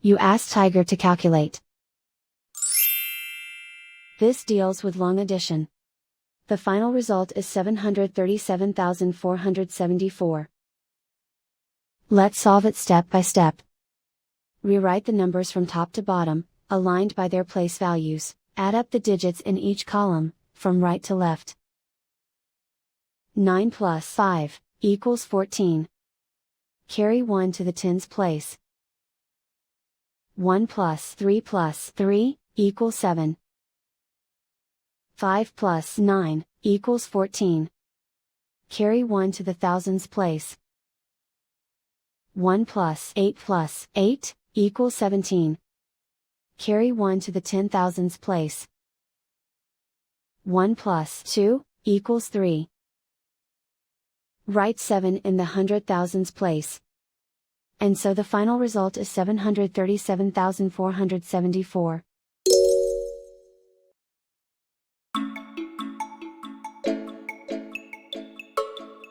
You ask Tiger to calculate. This deals with long addition. The final result is 737,474. Let's solve it step by step. Rewrite the numbers from top to bottom, aligned by their place values, add up the digits in each column, from right to left. 9 plus 5 equals 14. Carry 1 to the tens place. 1 plus 3 equals 7. 5 plus 9 equals 14. Carry 1 to the thousands place. 1 plus 8 equals 17. Carry 1 to the 10,000s place. 1 plus 2 equals 3. Write 7 in the 100,000s place. And so the final result is 737,474.